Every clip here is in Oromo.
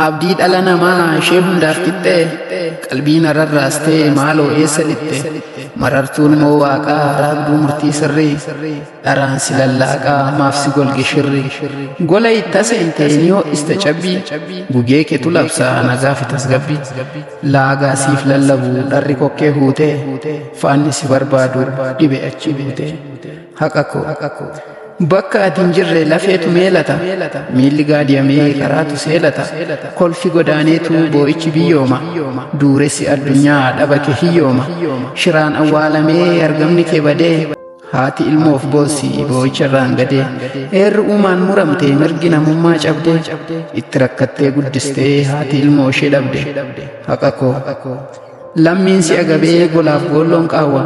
Abdii dhala namaa ishee hundaaf qixxee qalbiin ararraastee maaloo eessa lixxe marartuun moo waaqaa raagduu murtii sirrii dharaan si lallaaqaa maaf si golge shirri gola itta seentee ni ho'iste cabbii gugee keetu labsaa nagaaf tasgabbii laagaa siif lallabu dharri kokkee huutee faanni si barbaadu dhibe achi buutee haqa koo bakka ati hin jirre lafeetu meelata miilli gaadiyamee karaatu seelata kolfi godaaneetu boo'ichi biyyooma duuressi addunyaa dhaba kee hiyyooma shiraan awwaalamee argamni kee badee haati ilmoof boossi boo'icha irraan gadee eerri uumaan muramtee mirgi namummaa cabdee itti rakkattee guddistee haati ilmoo ishee dhabde haqa koo lammiin si agabee golaaf goolloon qaawwa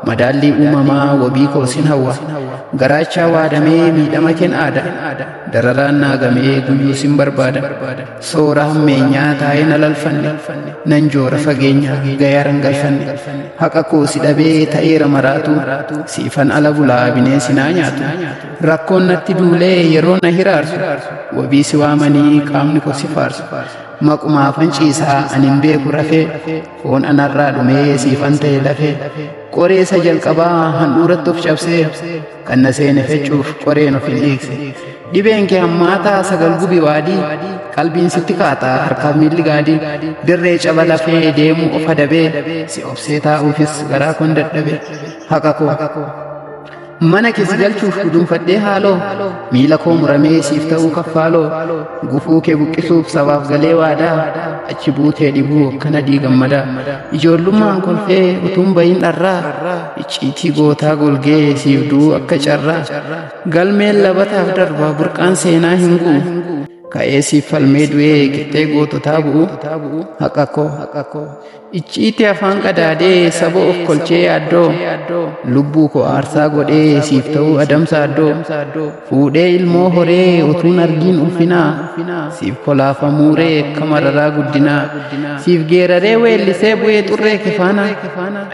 madaallii uumamaa wabii koo sin hawwa garaachaa waadamee miidhama keen aada dararaan naagamee guyyuu sin barbaada soora hammeenyaa taa'ee na lalfanne nan joora fageenya gayaaran galfanne haqa koo si dhabee ta'eera maraatu siifan ala bulaa bineensi naa nyaatu rakkoon natti duulee yeroo na hiraarsu wabii si waamanii qaamni koo si faarsu maqumaa fanciisaa anin beeku rafee foon anarraa dhumee siifan ta'e lafee qoreessa jalqabaa handhuuratti of cabsee kan na seene fechuuf qoreen of hin dhiigse dhibeen kee hammaataa sagal gubi waadii qalbiin sitti kaataa harkaaf miilli gaadii dirree caba lafee deemuu of adabee si obsee taa'uufis garaa koon dadhabe haqa koo mana keessa galchuuf gudunfadhee haaloo miila koo muramee siif ta'uu kaffaaloo gufuu kee buqqisuuf sabaaf galee waadaa achi buutee dhibuu akkana diigammadaa ijoollummaan kolfee utuun bayin dharraa icciitii gootaa golgee siif du'uu akka carraa galmeen labataaf darba burqaan seenaa hin gu'u ka'ee siif falmee du'ee qixxee goototaa bu'u haqa koo icciitii afaan qadaadee saba of kolchee yaaddoo lubbuu koo aarsaa godhee siif ta'uu adamsa addoo fuudhee ilmoo horee utuun argiin ulfinaa siif kolaafamuuree akka mararaa guddinaa siif geeraree weellisee bu'ee xurree kefaana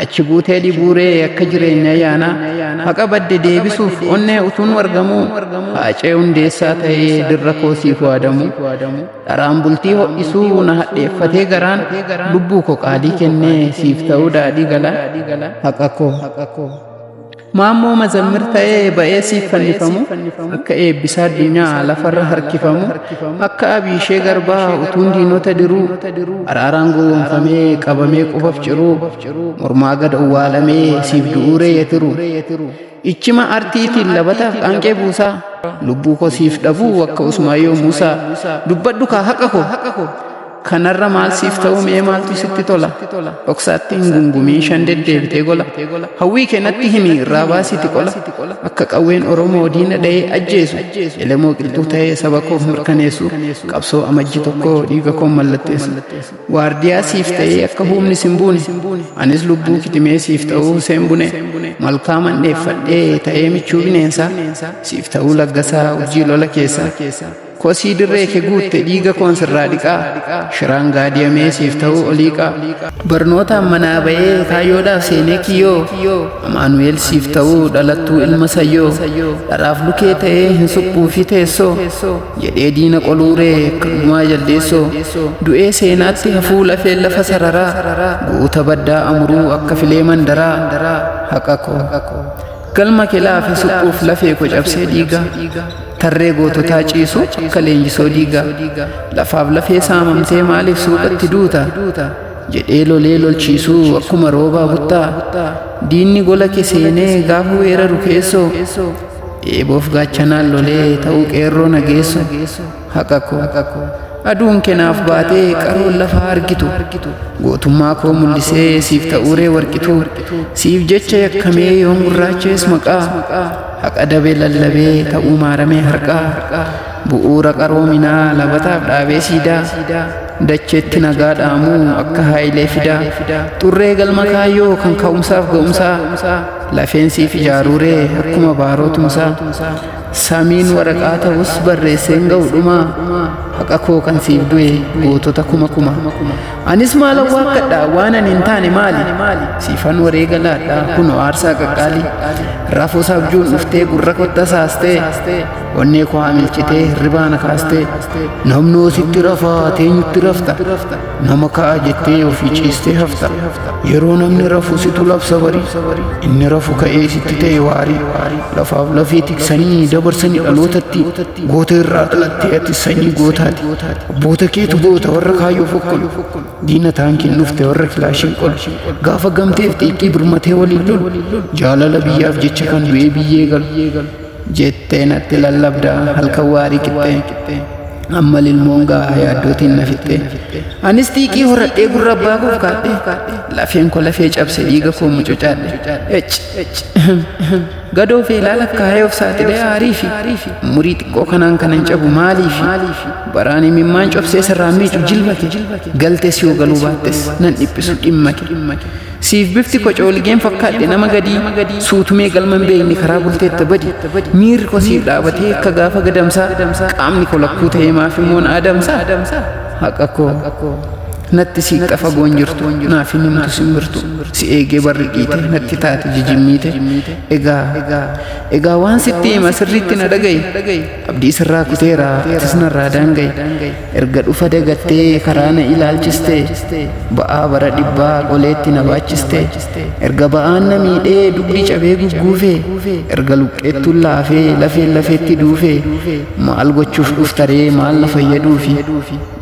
achi buutee dhibuuree akka jireenya yaanaa haqa badde deebisuuf onnee utuun wargamuu haacee hundeessaa ta'ee dirra koo siif waadamu dharaan bultii ho'isuu na hadheeffatee garaan lubbuu koo qaadii kennee siif ta'uu daadhii gala haqa koo maammoo mazammir ta'ee ba'ee siif fannifamu akka eebbisaa addunyaa lafarra harkifamu akka abiishee garbaa utuun diinota diruu araaraan gowwoomfamee qabamee qubaf ciruu mormaa gad owwaalamee siif du'uuree yetiru ichima artiitiin labataaf qaanqee buusaa lubbuu koo siif dhabuu akka usmaayyoo muusaa dubbadhu kaa haqa koo kanarra maal siif ta'u mee maaltu sitti tola dhoksaatti hin gungumii shan deddeebitee gola hawwii keenatti himi irraa baasiti qola akka qawween oromoo diina dha'ee ajjeesu elemoo qilxuu ta'ee saba koof mirkaneessu qabsoo amajji tokko dhiiga koo mallatteessu waardiyaa siif ta'ee akka humni sin buune anis lubbuu kitimee siif ta'uu seen bune malkaa mandheeffadhee ta'ee michuu bineensaa siif ta'uu laggasaa urjii lola keessaa kosii dirree kee guutte dhiiga koon sirraa dhiqaa shiraan gaadiyamee siif ta'uu oliiqaa barnootaan manaa ba'ee kaayyoodhaaf seenee kiyyoo amaanu'eel siif ta'uu dhalattuu ilma sayyoo dharaaf lukee ta'ee hin suphuufi teessoo jedhee diina qoluuree kakkumaa jaldeessoo du'ee seenaatti hafuu lafeen lafa sararaa guuta baddaa amuruu akka filee mandaraa haqa koo galma kee laafe suphuuf lafee koo cabsee dhiigaa tarree goototaa ciisu akka leenjisoo diigaa lafaaf lafee saamamtee maaliif suuqatti duuta jedhee lolee lolchiisuu akkuma roobaa buttaa diinni gola kee seenee gaafa weeraru keessoo eeboof gaachanaan lolee ta'uu qeerroo nageessu haqa koo aduun kenaaf baatee qaroon lafa argitu gootummaa koo mul'isee siif ta'uuree warqitu siif jecha yakkamee yoon gurraachees maqaa haqa dabee lallabee ta'uu maaramee harqaa bu'uura qaroominaa labataaf dhaabee siidaa dacheetti nagaa dhaamuu akka haayilee fidaa xurree galma kaayyoo kan ka'umsaaf ga'umsaa lafeen siif ijaaruuree akkuma baarootumsaa samiin waraqaa ta'us barreesseen ga'u dhumaa haqa koo kan siif du'e gootota kuma kuma anis maalan waakkadha waan ani hin taane maali siifan wareega laadhaa kunoo aarsaa qaqqaalii rafus abjuun dhuftee gurra kotta saastee onnee koo hamilchitee hirribaa na kaastee namnoo sitti rafaa teenyutti rafta nama ka'a jettee ofii ciistee hafta yeroo namni rafu situ labsa barii inni rafu ka'ee sitti ta'e waarii lafaaf lafee tiksanii dabarsanii dhalootatti goota irraa dhalattee ati sanyii gootaati abboota keetu goota warra kaayyoo fokkolu diina taankiin dhufte warra kilaashin qolu gaafa gamteef xiiqqii birmatee waliin lolu jaalala biyyaaf jecha kan du'ee biyyee galu jettee natti lallabdaa halkan waarii qixxee amma lilmoon gahaa yaaddootiin na fixxee anis xiiqii horadhee gurra abbaa koof kaadhee lafeen koo lafee cabse dhiiga koo mucucaadhe gadoo feelaa lakkaa'ee of saaxilee aarii fi umurii xiqqoo kanaan kanan cabu maaliif baraan imimmaan cobsee sirraa miicu jilbake galtees yoo galuu baattes nan dhiphisu dhimmake siif bifti kocoolgeen fakkaadhe nama gadii suutumee galman beekni karaa bulteetta badi miirri koo siif dhaabatee akka gaafa gadamsaa qaamni koo lakkuu ta'ee maaf immoon adamsaa haqa koo natti siiqqa fagoon jirtu naaf hin himtu simbirtu si eegee barri dhiite natti taate jijimmiite egaa waan sitti hima sirriitti na dhagaye abdii sirraa kuteera atis narraa daangaye erga dhufa dagattee karaa na ilaalchiste ba'aa bara dhibbaa qoleetti na baachiste erga ba'aan na miidhee dugdi cabee gugguufee erga luqqeettuun laafee lafeen lafeetti duufee maal gochuuf dhuftaree maal na fayyaduufi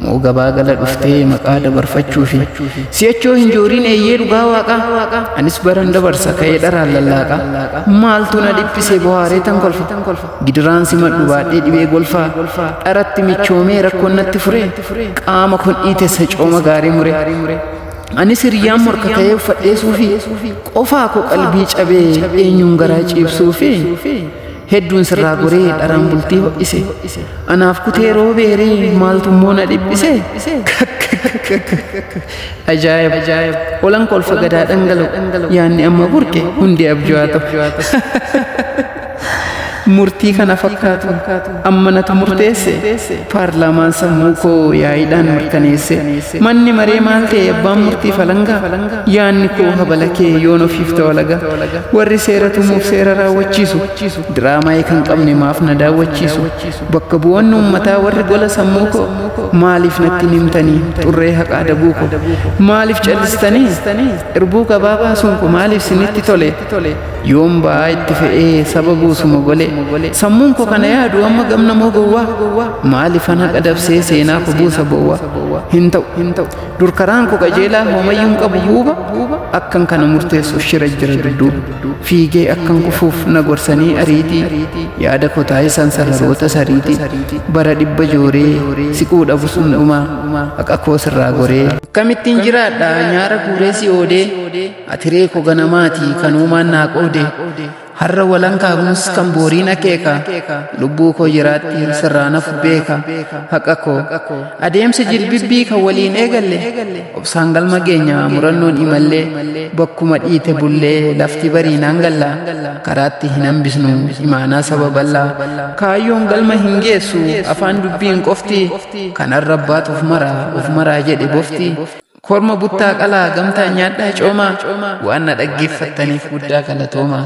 moo gabaa gala dhuftee maqaa dabarfachuufi si'achoo hin jooriin eeyyee dhugaa waaqa anis baran dabarsa ka'ee dharaan lallaaqa maaltu na dhiphise bohaaree tan kolfa gidiraan simadhu baadhee dhibee golfaa dharatti michoomee rakkoon natti fure qaama kun dhiitessa cooma gaarii mure anis hiriyyaan morka ka'ee uffadhee suufii qofaa koo qalbii cabee eenyuun garaa ciibsuufi hedduun sirraa goree dharaan bultii ho'ise anaaf kutee roobeeree maaltummoo na dhiphise ajaa'ib olan kolfa gadaa dhangala'u yaanni amma burqe hundi abju'aa ta'u murtii kana fakkaatu amma natu murteesse paarlaamaan sammuu koo yaa'iidhaan mirkaneesse manni maree maal ta'e abbaan murtii falangaa yaanni koo habala kee yoon ofiif ta'olaga warri seera tumuuf seera raawwachiisu diraamaa kan qabne maaf na daawwachiisu bakka bu'oonni uummataa warri gola sammuu koo maaliif natti himtanii xurree haqaa dabuu koo maaliif callistanii irbuu gabaabaa sun koo maaliif sinitti tole yoon ba'aa itti fe'ee saba buusuma golee sammuun koo kana yaadu amma gamna moo gowwaa maaliif ana qadabsee seenaa koo buusa bowwaa hin ta'u dur karaan koo qajeelaa hoomayyuun qabu huuba akkan kana murteessuuf shira jira dudduuba fiigee akkan kufuuf na gorsanii ariitii yaada koo taasisan sararoota sariitii bara dhibba jooree siquu dhabu sun dhumaa haqa koo sirraa goree akkamittiin jiraadha nyaara guuree si oodee atiree koo ganamaati kan uumaan naa qoode har'a walankaa kunis kan booriin akeeka lubbuu koo jiraatti sirraa nafu beeka haqa koo adeemsa jilbibbii kan waliin eegalle obsaan galma geenya murannoon imallee bakkuma dhiite bullee lafti bariinaan galla karaatti hin hambisnu imaanaa saba bal'aa kaayyoon galma hin geessu afaan dubbiin qofti kanarra abbaat of maraa jedhe bofti korma buttaa qalaa gamtaa nyaadhaa coomaa waan na dhaggeeffattaniif guddaa galatoomaa